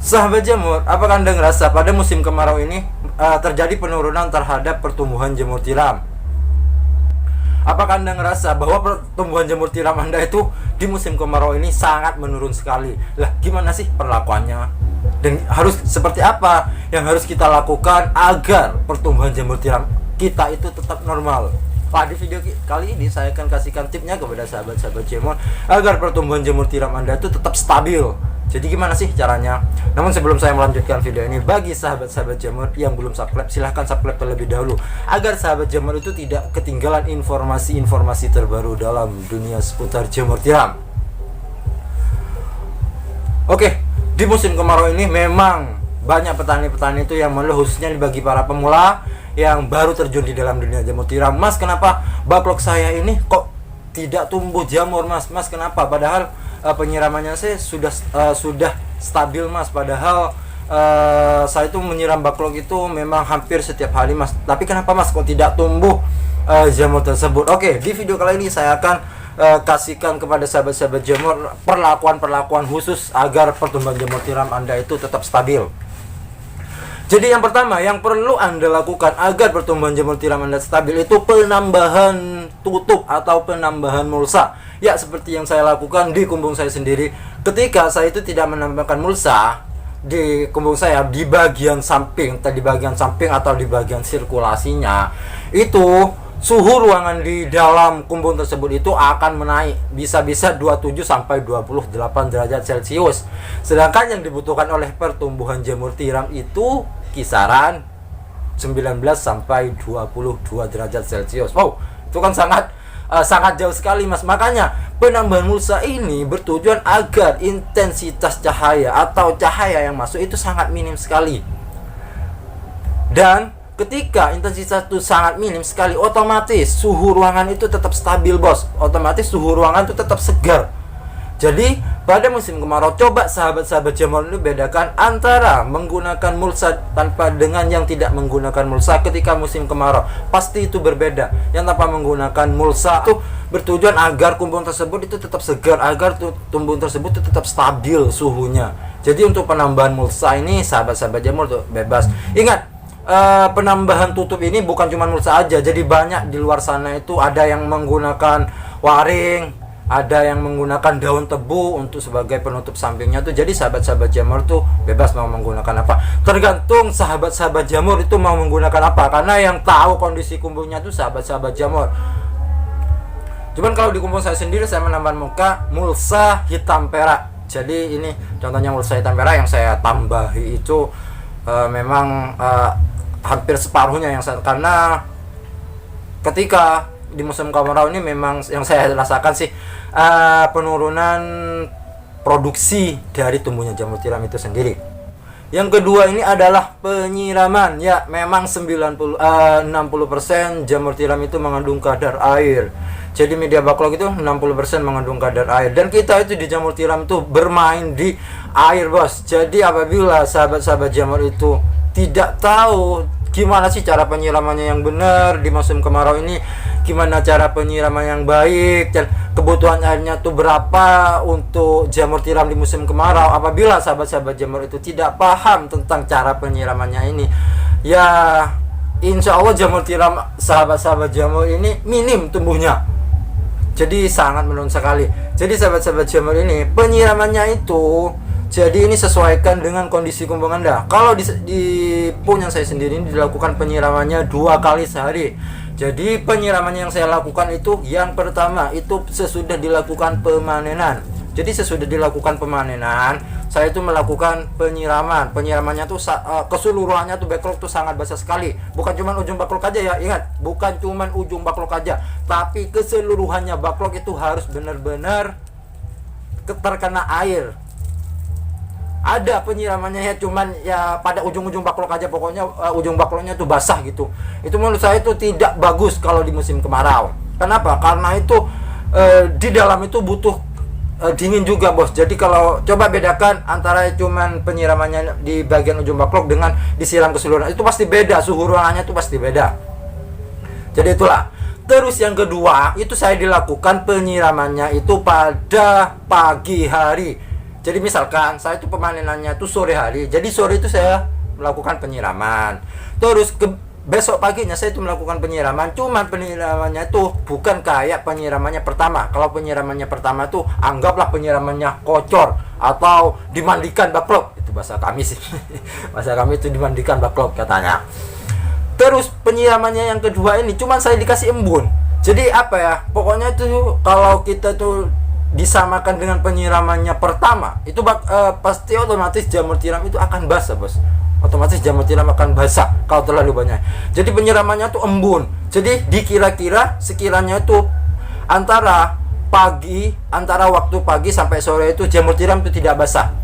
Sahabat jamur, apakah Anda ngerasa pada musim kemarau ini terjadi penurunan terhadap pertumbuhan jamur tiram? Apakah Anda ngerasa bahwa pertumbuhan jamur tiram Anda itu di musim kemarau ini sangat menurun sekali? Lah, gimana sih perlakuannya? Dan harus seperti apa yang harus kita lakukan agar pertumbuhan jamur tiram kita itu tetap normal? Di video kali ini saya akan kasihkan tipnya kepada sahabat-sahabat jamur agar pertumbuhan jamur tiram Anda itu tetap stabil. Jadi gimana sih caranya? Namun sebelum saya melanjutkan video ini, bagi sahabat-sahabat jamur yang belum subscribe, silahkan subscribe terlebih dahulu agar sahabat jamur itu tidak ketinggalan informasi-informasi terbaru dalam dunia seputar jamur tiram. Oke, di musim kemarau ini memang banyak petani-petani itu yang mengeluh, khususnya bagi para pemula yang baru terjun di dalam dunia jamur tiram. Mas, kenapa backlog saya ini kok tidak tumbuh jamur, Mas? Mas, kenapa? Padahal penyiramannya saya sudah stabil, Mas. Padahal saya itu menyiram backlog itu memang hampir setiap hari, Mas. Tapi kenapa, Mas, kok tidak tumbuh jamur tersebut? Oke, di video kali ini saya akan kasihkan kepada sahabat-sahabat jamur perlakuan khusus agar pertumbuhan jamur tiram Anda itu tetap stabil. Jadi yang pertama yang perlu Anda lakukan agar pertumbuhan jamur tiram Anda stabil itu penambahan tutup atau penambahan mulsa. Ya, seperti yang saya lakukan di kumbung saya sendiri. Ketika saya itu tidak menambahkan mulsa di kumbung saya di bagian samping, atau di bagian sirkulasinya, itu suhu ruangan di dalam kumbung tersebut itu akan menaik bisa-bisa 27 sampai 28 derajat Celcius. Sedangkan yang dibutuhkan oleh pertumbuhan jamur tiram itu kisaran 19 sampai 22 derajat Celcius. Wow, itu kan sangat jauh sekali, Mas. Makanya penambahan mulsa ini bertujuan agar intensitas cahaya atau cahaya yang masuk itu sangat minim sekali. Dan ketika intensitas itu sangat minim sekali, otomatis suhu ruangan itu tetap stabil, bos. Otomatis suhu ruangan itu tetap segar. Jadi pada musim kemarau, coba sahabat-sahabat jamur ini bedakan antara menggunakan mulsa dengan yang tidak menggunakan mulsa ketika musim kemarau. Pasti itu berbeda. Yang tanpa menggunakan mulsa itu bertujuan agar kumbung tersebut itu tetap segar, agar tumbuhan tersebut itu tetap stabil suhunya. Jadi untuk penambahan mulsa ini sahabat-sahabat jamur tuh bebas. Ingat, penambahan tutup ini bukan cuma mulsa aja. Jadi banyak di luar sana itu ada yang menggunakan waring, ada yang menggunakan daun tebu untuk sebagai penutup sampingnya tuh. Jadi sahabat-sahabat jamur tuh bebas mau menggunakan apa. Tergantung sahabat-sahabat jamur itu mau menggunakan apa, karena yang tahu kondisi kumbungnya tuh sahabat-sahabat jamur. Cuman kalau di kumbung saya sendiri, saya menambah mulsa hitam perak. Jadi ini contohnya mulsa hitam perak yang saya tambahi itu memang hampir separuhnya karena ketika di musim kemarau ini memang yang saya rasakan sih penurunan produksi dari tumbuhnya jamur tiram itu sendiri. Yang kedua ini adalah penyiraman. Ya, memang 60% jamur tiram itu mengandung kadar air. Jadi media backlog itu 60% mengandung kadar air. Dan kita itu di jamur tiram itu bermain di air, bos. Jadi apabila sahabat-sahabat jamur itu tidak tahu gimana sih cara penyiramannya yang benar di musim kemarau ini, gimana cara penyiraman yang baik, dan kebutuhan airnya tuh berapa untuk jamur tiram di musim kemarau. Apabila sahabat-sahabat jamur itu tidak paham tentang cara penyiramannya ini, ya insya Allah jamur tiram sahabat-sahabat jamur ini minim tumbuhnya. Jadi sangat menurun sekali. Jadi sahabat-sahabat jamur ini penyiramannya itu, jadi ini sesuaikan dengan kondisi kumbung Anda. Kalau di punya saya sendiri ini dilakukan penyiramannya 2 kali sehari. Jadi penyiraman yang saya lakukan itu yang pertama itu sesudah dilakukan pemanenan. Jadi sesudah dilakukan pemanenan, saya itu melakukan penyiraman. Penyiramannya tuh keseluruhannya tuh backlog tuh sangat basah sekali. Bukan cuma ujung backlog aja ya, ingat, bukan cuma ujung backlog aja, tapi keseluruhannya backlog itu harus benar-benar terkena air. Ada penyiramannya ya, cuman ya pada ujung-ujung backlog aja, pokoknya ujung backlognya tuh basah gitu. Itu menurut saya itu tidak bagus kalau di musim kemarau. Kenapa? Karena itu di dalam itu butuh dingin juga, bos. Jadi kalau coba bedakan antara cuman penyiramannya di bagian ujung backlog dengan disiram keseluruhan, itu pasti beda, suhu ruangannya itu pasti beda. Jadi itulah. Terus yang kedua itu saya dilakukan penyiramannya itu pada pagi hari. Jadi misalkan saya itu pemanenannya itu sore hari, jadi sore itu saya melakukan penyiraman. Terus besok paginya saya itu melakukan penyiraman. Cuman penyiramannya itu bukan kayak penyiramannya pertama. Kalau penyiramannya pertama tuh anggaplah penyiramannya kocor atau dimandikan baklok. Itu bahasa kami sih. Bahasa kami itu dimandikan baklok katanya. Terus penyiramannya yang kedua ini cuman saya dikasih embun. Jadi apa ya? Pokoknya itu kalau kita tuh disamakan dengan penyiramannya pertama, itu pasti otomatis jamur tiram itu akan basah, Bos. Otomatis jamur tiram akan basah kalau terlalu banyak. Jadi penyiramannya tuh embun. Jadi dikira-kira sekiranya itu antara waktu pagi sampai sore itu jamur tiram itu tidak basah.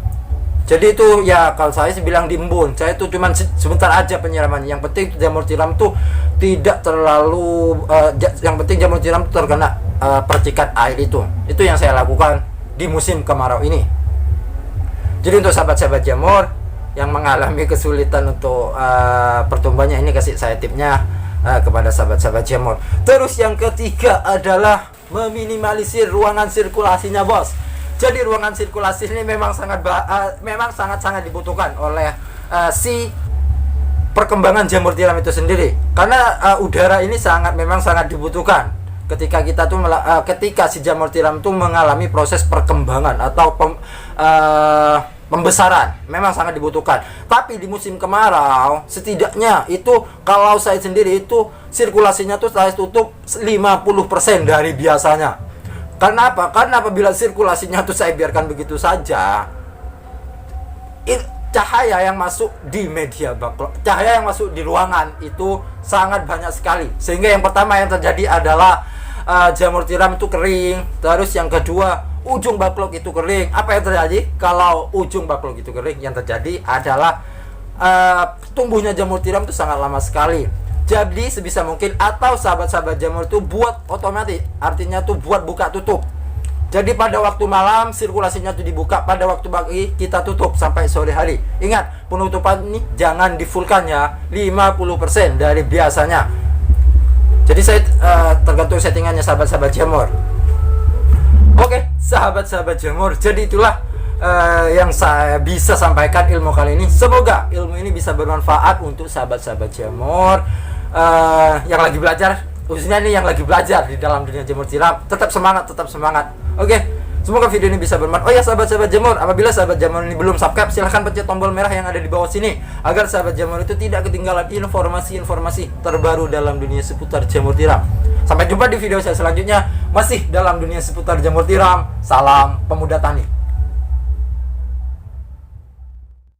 Jadi itu ya kalau saya sih bilang diembun. Saya itu cuman sebentar aja penyiramannya. Yang penting jamur tiram tuh tidak terlalu yang penting jamur tiram tuh terkena percikan air itu. Itu yang saya lakukan di musim kemarau ini. Jadi untuk sahabat-sahabat jamur yang mengalami kesulitan untuk pertumbuhannya, ini kasih saya tipnya kepada sahabat-sahabat jamur. Terus yang ketiga adalah meminimalisir ruangan sirkulasinya, Bos. Jadi ruangan sirkulasi ini memang sangat dibutuhkan oleh si perkembangan jamur tiram itu sendiri. Karena udara ini memang sangat dibutuhkan ketika kita tuh ketika si jamur tiram itu mengalami proses perkembangan atau pembesaran, memang sangat dibutuhkan. Tapi di musim kemarau setidaknya itu kalau saya sendiri itu sirkulasinya tuh saya tutup 50% dari biasanya. Karena apa? Karena apabila sirkulasinya tuh saya biarkan begitu saja, cahaya yang masuk di media baklok, cahaya yang masuk di ruangan itu sangat banyak sekali. Sehingga yang pertama yang terjadi adalah jamur tiram itu kering. Terus yang kedua, ujung baklok itu kering. Apa yang terjadi kalau ujung baklok itu kering? Yang terjadi adalah tumbuhnya jamur tiram itu sangat lama sekali. Jadi sebisa mungkin atau sahabat-sahabat jamur itu buat otomatis, artinya tuh buat buka tutup. Jadi pada waktu malam sirkulasinya tuh dibuka, pada waktu pagi kita tutup sampai sore hari. Ingat, penutupan ini jangan di-fullkan ya, 50% dari biasanya. Jadi saya tergantung settingannya sahabat-sahabat jamur. Oke, sahabat-sahabat jamur, jadi itulah yang saya bisa sampaikan ilmu kali ini. Semoga ilmu ini bisa bermanfaat untuk sahabat-sahabat jamur yang lagi belajar, khususnya nih yang lagi belajar di dalam dunia jamur tiram. Tetap semangat. Oke, semoga video ini bisa bermanfaat. Oh ya sahabat-sahabat jamur, apabila sahabat jamur ini belum subscribe, silahkan pencet tombol merah yang ada di bawah sini agar sahabat jamur itu tidak ketinggalan informasi-informasi terbaru dalam dunia seputar jamur tiram. Sampai jumpa di video saya selanjutnya, masih dalam dunia seputar jamur tiram. Salam pemuda tani.